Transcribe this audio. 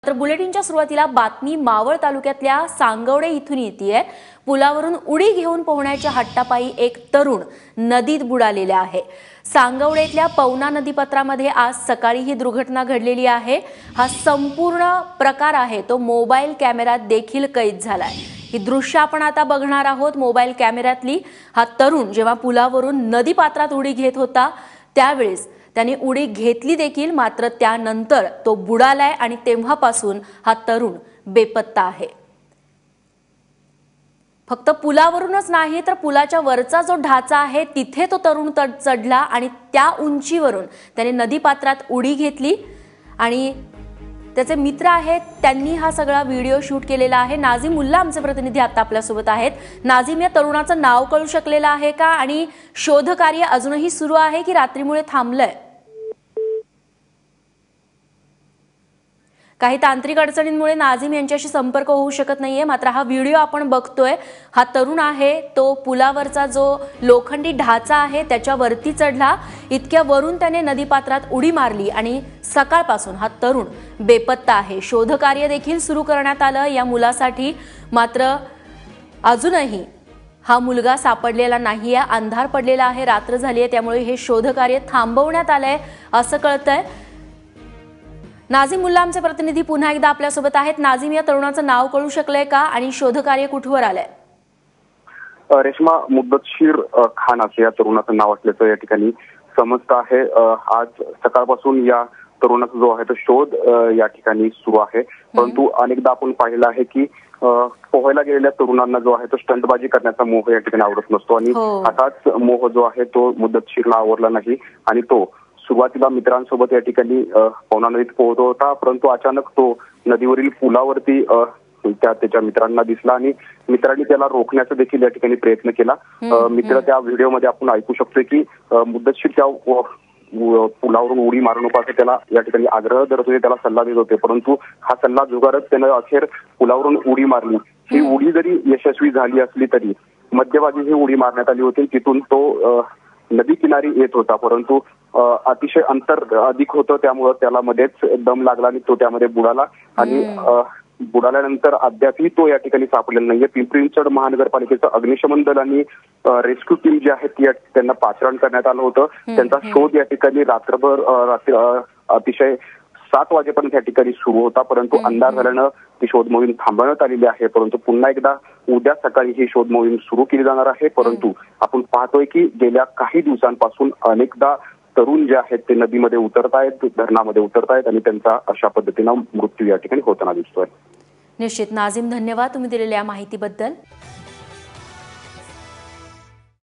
तर बुलेटिनच्या सुरुवातीला बातमी मावळ तालुक्यातल्या सांगवडे इथून येतेय। पुलावरून उडी घेऊन पोहण्याच्या हट्टापायी एक तरुण नदीत बुडालेला आहे। सांगवडेतल्या पवना नदीपात्रामध्ये आज सकाळी ही दुर्घटना घडलेली आहे। हा संपूर्ण प्रकार आहे तो मोबाईल कॅमेऱ्यात देखील कैद झालाय। ही दृश्य आपण आता बघणार आहोत मोबाईल कॅमेऱ्यातली। हा तरुण जेव्हा पुलावरून नदीपात्रात उडी घेत होता त्यावेळेस त्याने उडी घेतली देखील, मात्र त्यानंतर तो बुडालाय आणि तेव्हापासून हा तरुण बेपत्ता आहे। फक्त पुलावरूनच नाही तर पुलाच्या वरचा जो ढाचा आहे तिथे तो तरुण चढला आणि त्या उंचीवरून त्याने नदीपात्रात उडी घेतली आणि त्याचे मित्र आहेत त्यांनी हा सगळा व्हिडिओ शूट केलेला आहे। नाझीम मुल्ला आमचे प्रतिनिधी आता आपल्या सोबत आहेत। नाझीम, या तरुणाचं नाव कळू शकलेलं आहे का आणि शोध कार्य अजूनही सुरू आहे की रात्रीमुळे थांबलंय? काही तांत्रिक अडचणींमुळे नाझीम यांच्याशी संपर्क होऊ शकत नाहीये, मात्र हा व्हिडिओ आपण बघतोय। हा तरुण आहे तो पुलावरचा जो लोखंडी ढाचा आहे त्याच्यावरती चढला, इतक्या वरून त्याने नदीपात्रात उडी मारली आणि सकाळपासून हा तरुण बेपत्ता आहे। शोध कार्य देखील सुरू करण्यात आलं या मुलासाठी, मात्र अजूनही हा मुलगा सापडलेला नाहीये। अंधार पडलेला आहे, रात्र झाली आहे, त्यामुळे हे शोध कार्य थांबवण्यात आलंय असं कळतंय। नाझीम मुल्ला आमचे प्रतिनिधी पुन्हा एकदा आपल्या सोबत आहेत। नाझीम, या तरुणाचं नाव कळू शकलंय का आणि शोध कार्य कुठवर आलंय? रेश्मा, मुद्दतशीर खान असं या तरुणाचं नाव असल्याचं या ठिकाणी समजतं आहे। आज सकाळपासून या तरुणाचा जो आहे तो शोध या ठिकाणी सुरू आहे, परंतु अनेकदा आपण पाहिलं आहे की पोहायला गेलेल्या तरुणांना जो आहे तो स्टंटबाजी करण्याचा मोह या ठिकाणी आवडत नसतो आणि असाच मोह जो आहे तो मुद्दतशीरला आवडला नाही आणि तो सुरुवातीला मित्रांसोबत या ठिकाणी पवना नदीत पोहत होता, परंतु अचानक तो नदीवरील पुलावरती त्याच्या मित्रांना दिसला आणि मित्रांनी त्याला रोखण्याचा देखील या ठिकाणी प्रयत्न केला। मित्र त्या व्हिडिओमध्ये आपण ऐकू शकतो की मुद्दतशीर त्या पुलावरून उडी मारू नको असं त्याला या ठिकाणी आग्रह धरत होते, त्याला सल्ला देत होते, परंतु हा सल्ला झुगारत त्यानं अखेर पुलावरून उडी मारली। ही उडी जरी यशस्वी झाली असली तरी मध्यभागी ही उडी मारण्यात आली होती, तिथून तो नदी किनारी येत होता, परंतु अतिशय अंतर अधिक होतं त्यामुळे त्याला मध्येच दम लागला आणि तो त्यामध्ये बुडाला आणि बुडाल्यानंतर अद्यापही तो या ठिकाणी सापडलेला नाहीये। पिंपरी चिंचवड महानगरपालिकेचं अग्निशमन दल आणि रेस्क्यू टीम जी आहे ती त्यांना पाचारण करण्यात आलं होतं। त्यांचा शोध या ठिकाणी रात्री अतिशय 7 वाजेपर्यंत या ठिकाणी सुरू होता, परंतु अंधार झाल्यानं ती शोध मोहीम थांबवण्यात आलेली आहे। परंतु पुन्हा एकदा उद्या सकाळी ही शोध मोहीम सुरू केली जाणार आहे, परंतु आपण पाहतोय की गेल्या काही दिवसांपासून अनेकदा तरुण जे आहेत ते नदीमध्ये उतरतायत, धरणामध्ये उतरतायत आणि त्यांचा अशा पद्धतीनं मृत्यू या ठिकाणी होताना दिसतोय। निश्चित नाझीम, धन्यवाद तुम्ही दिलेल्या माहितीबद्दल।